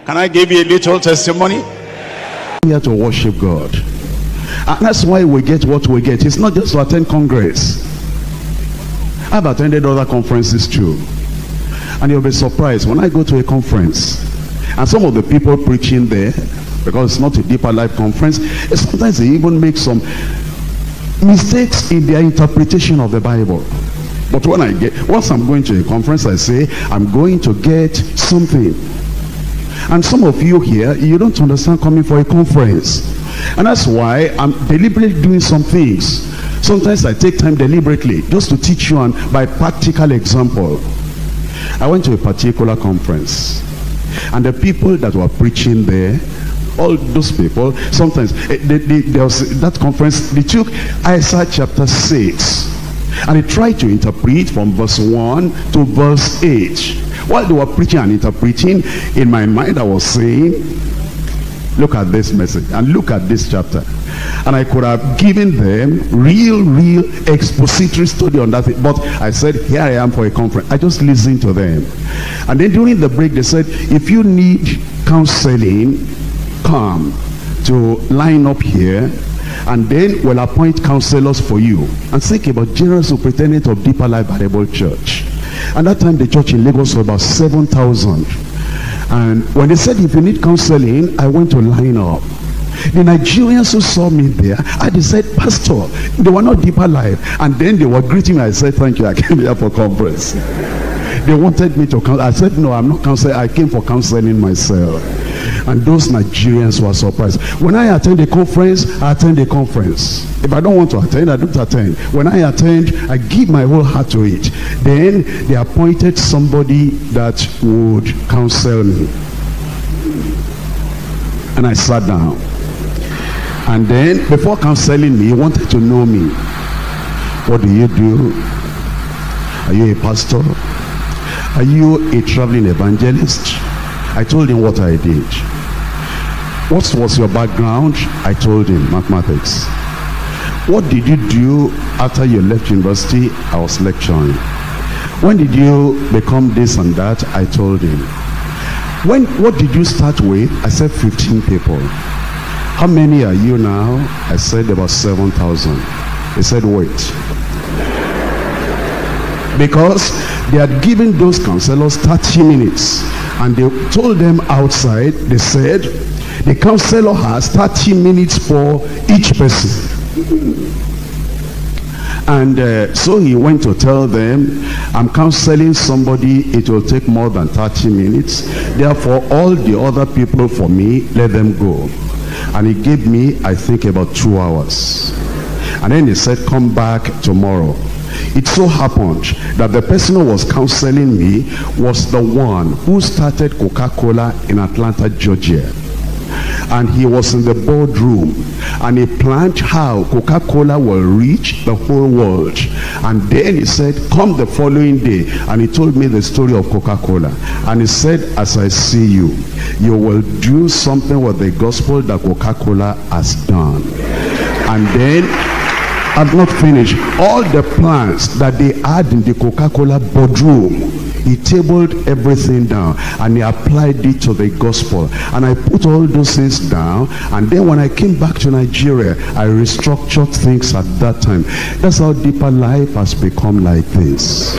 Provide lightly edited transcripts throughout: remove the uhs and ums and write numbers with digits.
Can I give you a little testimony? We are here to worship God. And that's why we get what we get. It's not just to attend congress. I've attended other conferences too. And you'll be surprised when I go to a conference and some of the people preaching there, because it's not a deeper life conference, sometimes they even make some mistakes in their interpretation of the Bible. But once I'm going to a conference, I say, I'm going to get something. And some of you here, you don't understand coming for a conference. And that's why I'm deliberately doing some things. Sometimes I take time deliberately just to teach you by practical example. I went to a particular conference, and the people that were preaching there, all those people, sometimes there was that conference, they took Isaiah chapter 6 and they tried to interpret from verse 1 to verse 8. While they were preaching and interpreting, in my mind I was saying, look at this message and look at this chapter. And I could have given them real expository study on that thing. But I said, here I am for a conference. I just listened to them. And then during the break, they said, if you need counseling, come to line up here, and then we'll appoint counselors for you. And think about General Superintendent of Deeper Life Bible Church. And that time the church in Lagos was about 7,000. And when they said, if you need counseling, I went to line up. The Nigerians who saw me there, they said, Pastor, they were not Deeper Life. And then they were greeting me. I said, thank you, I came here for conference. They wanted me to counsel. I said, no, I'm not counseling. I came for counseling myself. And those Nigerians were surprised. When I attend a conference, I attend a conference. If I don't want to attend, I don't attend. When I attend, I give my whole heart to it. Then they appointed somebody that would counsel me. And I sat down. And then, before counseling me, he wanted to know me. What do you do? Are you a pastor? Are you a traveling evangelist? I told him what I did. What was your background? I told him, mathematics. What did you do after you left university? I was lecturing. When did you become this and that? I told him. What did you start with? I said 15 people. How many are you now? I said about 7,000. He said, wait. Because they had given those counselors 30 minutes. And they told them outside, they said, the counselor has 30 minutes for each person. And so he went to tell them, I'm counseling somebody, it will take more than 30 minutes. Therefore, all the other people for me, let them go. And he gave me, I think, about 2 hours. And then he said, come back tomorrow. It so happened that the person who was counseling me was the one who started Coca-Cola in Atlanta, Georgia. And he was in the boardroom, and he planned how Coca-Cola will reach the whole world. And then he said, come the following day, and he told me the story of Coca-Cola. And he said, as I see you, you will do something with the gospel that Coca-Cola has done. And then, I'm not finished. All the plans that they had in the Coca-Cola boardroom, he tabled everything down and he applied it to the gospel. And I put all those things down, and then when I came back to Nigeria, I restructured things at that time. That's how Deeper Life has become like this.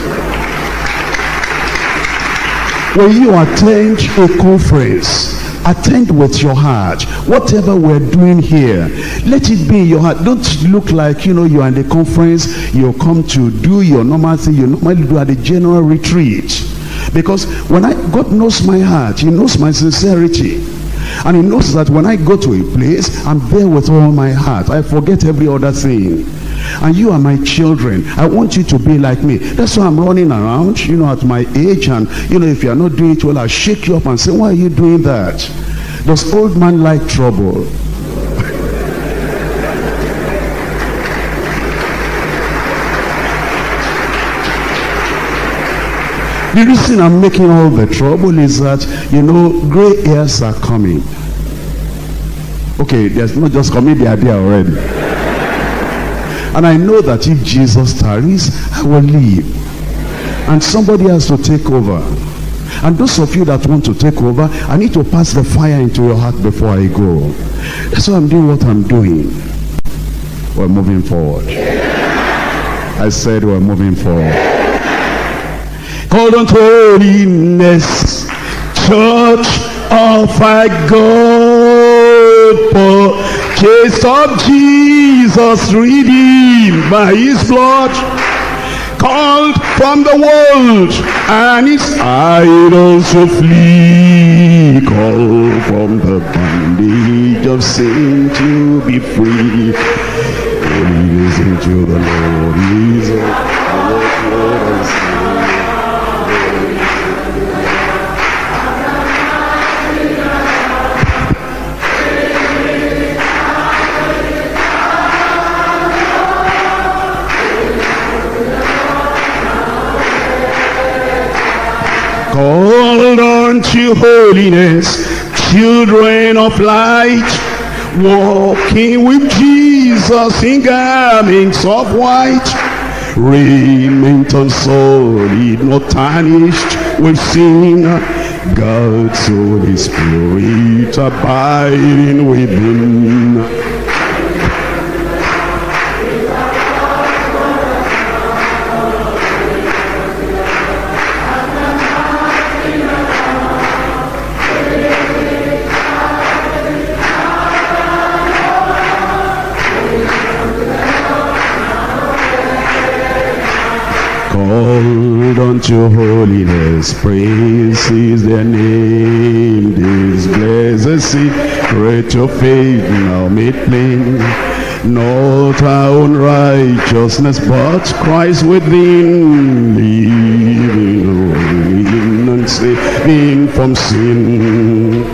When you attend a conference, attend with your heart. Whatever we're doing here, let it be in your heart. Don't look like, you are in the conference, you come to do your normal thing you normally do at the general retreat. Because God knows my heart, he knows my sincerity. And he knows that when I go to a place, I'm there with all my heart. I forget every other thing. And you are my children. I want you to be like me. That's why I'm running around, at my age. And, if you're not doing it well, I'll shake you up and say, why are you doing that? Does old man like trouble? The reason I'm making all the trouble is that, gray hairs are coming. Okay, there's not just coming, they are there already. And I know that if Jesus tarries, I will leave. And somebody has to take over. And those of you that want to take over, I need to pass the fire into your heart before I go. That's why I'm doing what I'm doing. We're moving forward. I said we're moving forward. Called unto holiness, church of our God, purchased of Jesus, redeemed by his blood, called from the world, and his idols to flee, called from the bondage of sin to be free. Listen to the Lord, he's a Lord. Called unto holiness, children of light, walking with Jesus in garments of white, raiment unsullied, not tarnished with sin, God's Holy Spirit abiding within. Called unto holiness, praise is their name. This blessed secret of faith now made plain. Not our own righteousness, but Christ within, living, ruling, and saving from sin.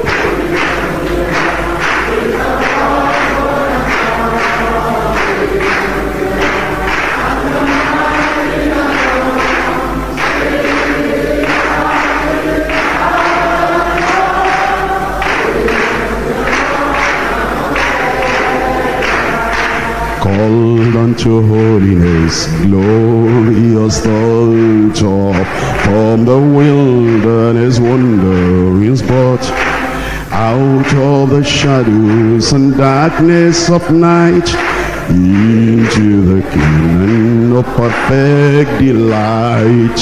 Called unto holiness, glorious the top, from the wilderness wandering spot, out of the shadows and darkness of night, into the kingdom of perfect delight.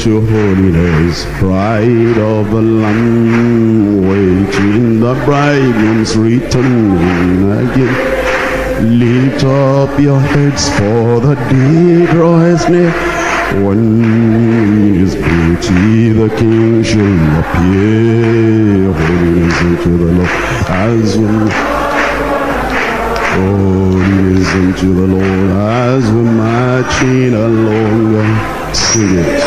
To holiness, pride of the Lamb, waiting the bridegroom's return again. Lift up your heads, for the day draws near, when in his beauty the King shall appear. Holiness unto the Lord, as we holiness unto the Lord, as we're marching along. Sing it.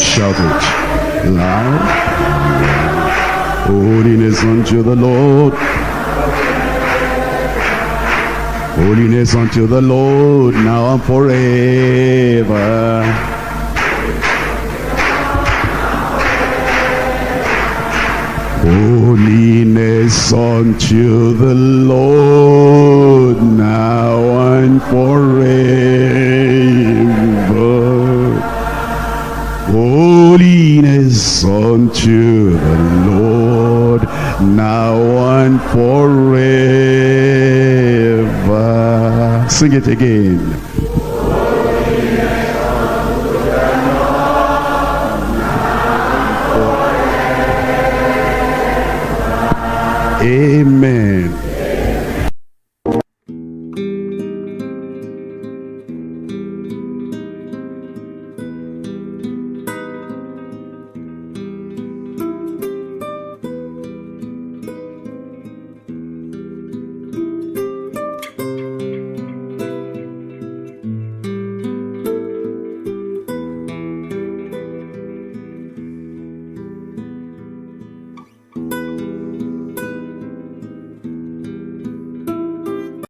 Shout it loud. Holiness unto the Lord. Holiness unto the Lord, now and forever. Holiness unto the Lord, now and forever. Holiness unto the Lord, now and forever. Sing it again. Amen.